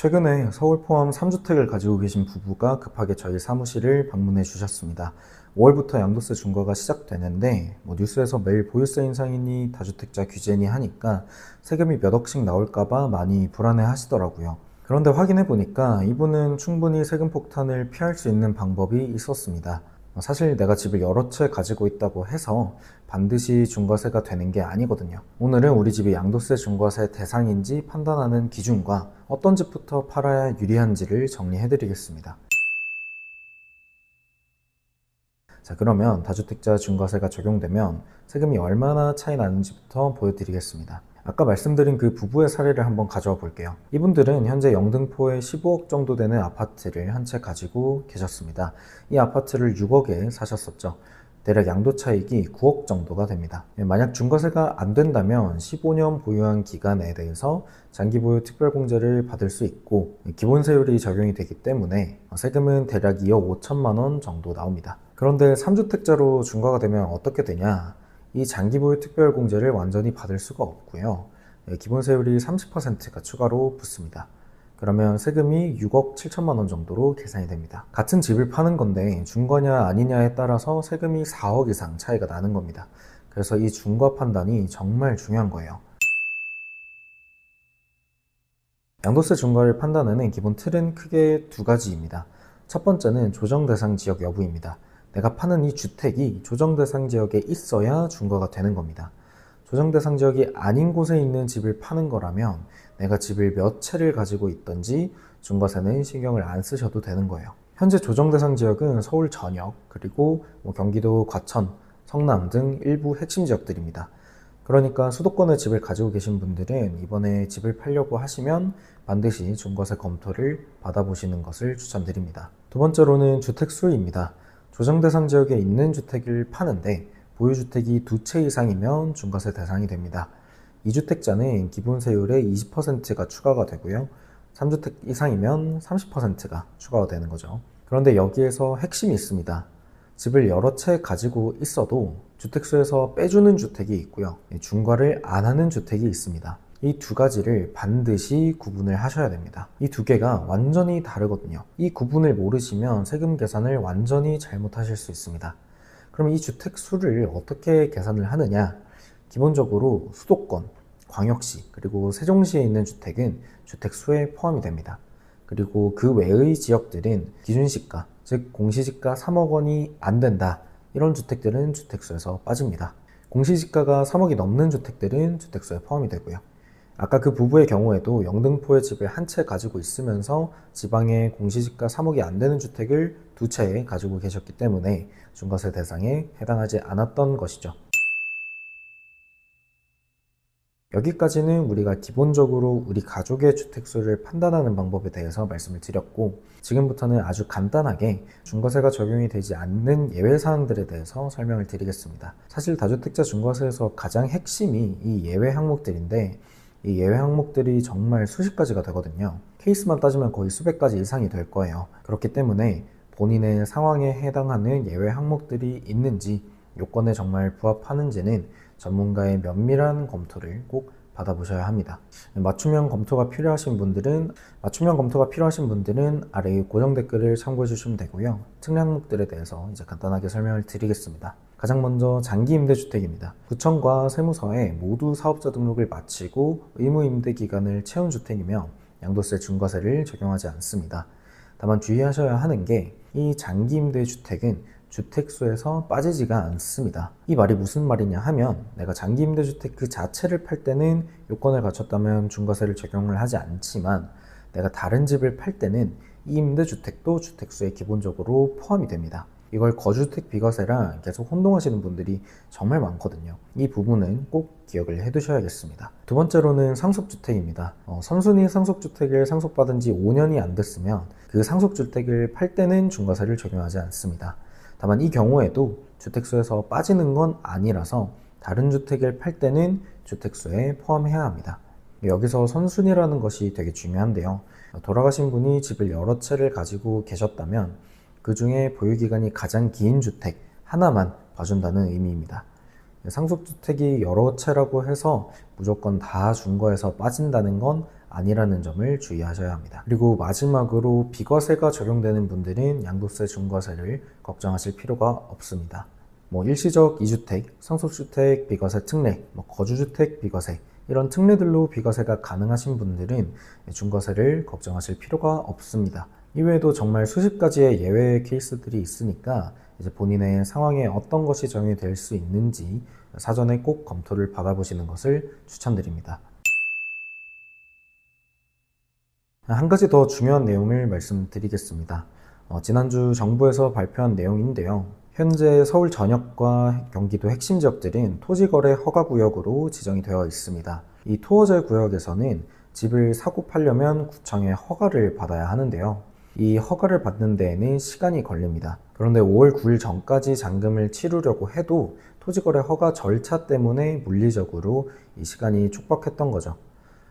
최근에 서울 포함 3주택을 가지고 계신 부부가 급하게 저희 사무실을 방문해 주셨습니다. 5월부터 양도세 중과가 시작되는데 뉴스에서 매일 보유세 인상이니 다주택자 규제니 하니까 세금이 몇 억씩 나올까봐 많이 불안해 하시더라고요. 그런데 확인해 보니까 이분은 충분히 세금 폭탄을 피할 수 있는 방법이 있었습니다. 사실 내가 집을 여러 채 가지고 있다고 해서 반드시 중과세가 되는 게 아니거든요. 오늘은 우리 집이 양도세 중과세 대상인지 판단하는 기준과 어떤 집부터 팔아야 유리한지를 정리해 드리겠습니다. 자, 그러면 다주택자 중과세가 적용되면 세금이 얼마나 차이 나는지부터 보여드리겠습니다. 아까 말씀드린 그 부부의 사례를 한번 가져와 볼게요. 이분들은 현재 영등포에 15억 정도 되는 아파트를 한 채 가지고 계셨습니다. 이 아파트를 6억에 사셨었죠. 대략 양도차익이 9억 정도가 됩니다. 만약 중과세가 안 된다면 15년 보유한 기간에 대해서 장기보유 특별공제를 받을 수 있고 기본세율이 적용이 되기 때문에 세금은 대략 2억 5천만 원 정도 나옵니다. 그런데 3주택자로 중과가 되면 어떻게 되냐? 이 장기보유 특별공제를 완전히 받을 수가 없고요. 기본세율이 30%가 추가로 붙습니다. 그러면 세금이 6억 7천만 원 정도로 계산이 됩니다. 같은 집을 파는 건데 중과냐 아니냐에 따라서 세금이 4억 이상 차이가 나는 겁니다. 그래서 이 중과 판단이 정말 중요한 거예요. 양도세 중과를 판단하는 기본 틀은 크게 두 가지입니다. 첫 번째는 조정대상 지역 여부입니다. 내가 파는 이 주택이 조정대상 지역에 있어야 중과가 되는 겁니다. 조정대상 지역이 아닌 곳에 있는 집을 파는 거라면 내가 집을 몇 채를 가지고 있던지 중과세는 신경을 안 쓰셔도 되는 거예요. 현재 조정대상 지역은 서울 전역, 그리고 경기도 과천, 성남 등 일부 핵심 지역들입니다. 그러니까 수도권에 집을 가지고 계신 분들은 이번에 집을 팔려고 하시면 반드시 중과세 검토를 받아보시는 것을 추천드립니다. 두 번째로는 주택수입니다. 조정대상 지역에 있는 주택을 파는데 보유주택이 2채 이상이면 중과세 대상이 됩니다. 2주택자는 기본세율의 20%가 추가가 되고요. 3주택 이상이면 30%가 추가가 되는 거죠. 그런데 여기에서 핵심이 있습니다. 집을 여러 채 가지고 있어도 주택수에서 빼주는 주택이 있고요. 중과를 안 하는 주택이 있습니다. 이 두 가지를 반드시 구분을 하셔야 됩니다. 이 두 개가 완전히 다르거든요. 이 구분을 모르시면 세금 계산을 완전히 잘못하실 수 있습니다. 그럼 이 주택 수를 어떻게 계산을 하느냐? 기본적으로 수도권, 광역시, 그리고 세종시에 있는 주택은 주택 수에 포함이 됩니다. 그리고 그 외의 지역들은 기준시가, 즉 공시지가 3억 원이 안 된다. 이런 주택들은 주택수에서 빠집니다. 공시지가가 3억이 넘는 주택들은 주택수에 포함이 되고요. 아까 그 부부의 경우에도 영등포에 집을 한 채 가지고 있으면서 지방에 공시지가 3억이 안 되는 주택을 2채 가지고 계셨기 때문에 중과세 대상에 해당하지 않았던 것이죠. 여기까지는 우리가 기본적으로 우리 가족의 주택수를 판단하는 방법에 대해서 말씀을 드렸고, 지금부터는 아주 간단하게 중과세가 적용이 되지 않는 예외사항들에 대해서 설명을 드리겠습니다. 사실 다주택자 중과세에서 가장 핵심이 이 예외 항목들인데, 이 예외 항목들이 정말 수십 가지가 되거든요. 케이스만 따지면 거의 수백 가지 이상이 될 거예요. 그렇기 때문에 본인의 상황에 해당하는 예외 항목들이 있는지, 요건에 정말 부합하는지는 전문가의 면밀한 검토를 꼭 받아보셔야 합니다. 맞춤형 검토가 필요하신 분들은 아래 고정 댓글을 참고해 주시면 되고요. 특례 항목들에 대해서 이제 간단하게 설명을 드리겠습니다. 가장 먼저 장기임대주택입니다. 구청과 세무서에 모두 사업자 등록을 마치고 의무임대 기간을 채운 주택이며 양도세 중과세를 적용하지 않습니다. 다만 주의하셔야 하는 게 이 장기임대주택은 주택수에서 빠지지가 않습니다. 이 말이 무슨 말이냐 하면 내가 장기임대주택 그 자체를 팔 때는 요건을 갖췄다면 중과세를 적용을 하지 않지만 내가 다른 집을 팔 때는 이 임대주택도 주택수에 기본적으로 포함이 됩니다. 이걸 거주택 비과세랑 계속 혼동하시는 분들이 정말 많거든요. 이 부분은 꼭 기억을 해두셔야겠습니다. 두 번째로는 상속주택입니다. 선순위 상속주택을 상속받은 지 5년이 안 됐으면 그 상속주택을 팔 때는 중과세를 적용하지 않습니다. 다만 이 경우에도 주택수에서 빠지는 건 아니라서 다른 주택을 팔 때는 주택수에 포함해야 합니다. 여기서 선순위라는 것이 되게 중요한데요. 돌아가신 분이 집을 여러 채를 가지고 계셨다면 그 중에 보유기간이 가장 긴 주택 하나만 봐준다는 의미입니다. 상속주택이 여러 채라고 해서 무조건 다 중과에서 빠진다는 건 아니라는 점을 주의하셔야 합니다. 그리고 마지막으로 비과세가 적용되는 분들은 양도세, 중과세를 걱정하실 필요가 없습니다. 일시적 2주택, 상속주택 비과세 특례, 거주주택 비과세 이런 특례들로 비과세가 가능하신 분들은 중과세를 걱정하실 필요가 없습니다. 이외에도 정말 수십 가지의 예외 케이스들이 있으니까 이제 본인의 상황에 어떤 것이 적용이 될 수 있는지 사전에 꼭 검토를 받아보시는 것을 추천드립니다. 한 가지 더 중요한 내용을 말씀드리겠습니다. 지난주 정부에서 발표한 내용인데요. 현재 서울 전역과 경기도 핵심 지역들은 토지거래 허가구역으로 지정이 되어 있습니다. 이 토어제 구역에서는 집을 사고 팔려면 구청의 허가를 받아야 하는데요. 이 허가를 받는 데에는 시간이 걸립니다. 그런데 5월 9일 전까지 잔금을 치르려고 해도 토지거래 허가 절차 때문에 물리적으로 이 시간이 촉박했던 거죠.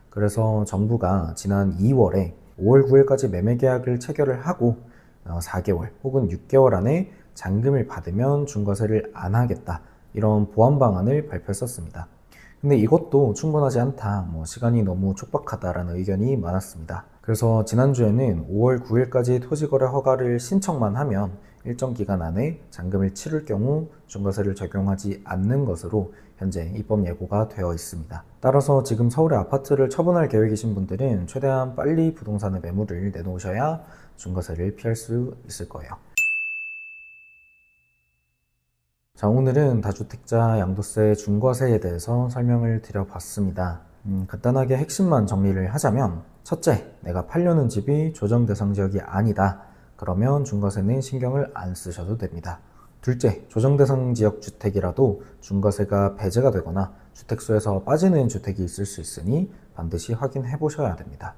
그래서 정부가 지난 2월에 5월 9일까지 매매 계약을 체결을 하고 4개월 혹은 6개월 안에 잔금을 받으면 중과세를 안 하겠다, 이런 보완 방안을 발표했었습니다. 근데 이것도 충분하지 않다, 시간이 너무 촉박하다라는 의견이 많았습니다. 그래서 지난주에는 5월 9일까지 토지거래 허가를 신청만 하면 일정 기간 안에 잔금을 치를 경우 중과세를 적용하지 않는 것으로 현재 입법 예고가 되어 있습니다. 따라서 지금 서울에 아파트를 처분할 계획이신 분들은 최대한 빨리 부동산의 매물을 내놓으셔야 중과세를 피할 수 있을 거예요. 자, 오늘은 다주택자 양도세 중과세에 대해서 설명을 드려봤습니다. 간단하게 핵심만 정리를 하자면, 첫째, 내가 팔려는 집이 조정 대상 지역이 아니다. 그러면 중과세는 신경을 안 쓰셔도 됩니다. 둘째, 조정 대상 지역 주택이라도 중과세가 배제가 되거나 주택수에서 빠지는 주택이 있을 수 있으니 반드시 확인해 보셔야 됩니다.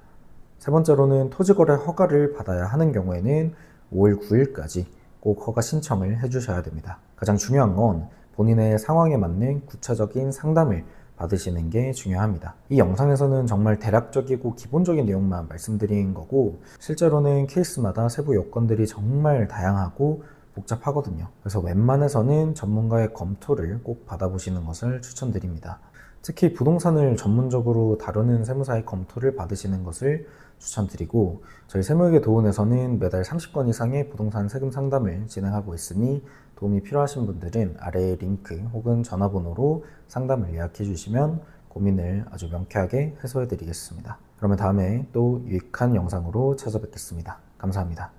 세 번째로는 토지거래 허가를 받아야 하는 경우에는 5월 9일까지 꼭 허가 신청을 해주셔야 됩니다. 가장 중요한 건 본인의 상황에 맞는 구체적인 상담을 받으시는 게 중요합니다. 이 영상에서는 정말 대략적이고 기본적인 내용만 말씀드린 거고, 실제로는 케이스마다 세부 요건들이 정말 다양하고 복잡하거든요. 그래서 웬만해서는 전문가의 검토를 꼭 받아보시는 것을 추천드립니다. 특히 부동산을 전문적으로 다루는 세무사의 검토를 받으시는 것을 추천드리고, 저희 세무회계 도훈에서는 매달 30건 이상의 부동산 세금 상담을 진행하고 있으니 도움이 필요하신 분들은 아래의 링크 혹은 전화번호로 상담을 예약해 주시면 고민을 아주 명쾌하게 해소해 드리겠습니다. 그러면 다음에 또 유익한 영상으로 찾아뵙겠습니다. 감사합니다.